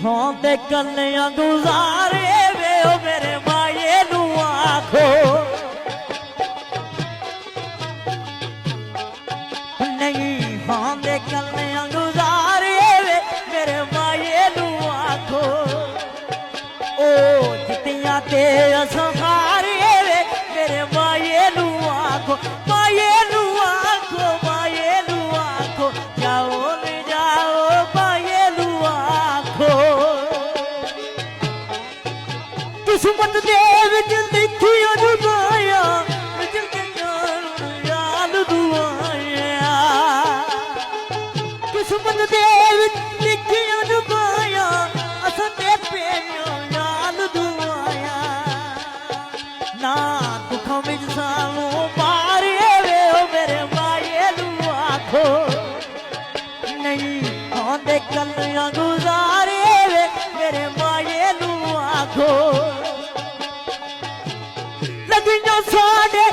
होंदे कन्या गुजारे वे ओ मेरे माए नू आखो नहीं होंदे कन्या गुजारे वे मेरे माए नू आखो ओ जितियां ते असहारे वे मेरे माए नू आखो माए नू आखो माए नू आखो जाओ ले जाओ माए नू आखो किस्मत दे विच लिखी अजमाया याद दुआया किस्मत दे विच लिखी अजमाया असां ते पेयो याद दुआया ना दुखों विच सानू मारे वे ओ मेरे माए नू आखो नहीं होंदे कन्या गुजारे वे मेरे माए नू आखो लगियां साडे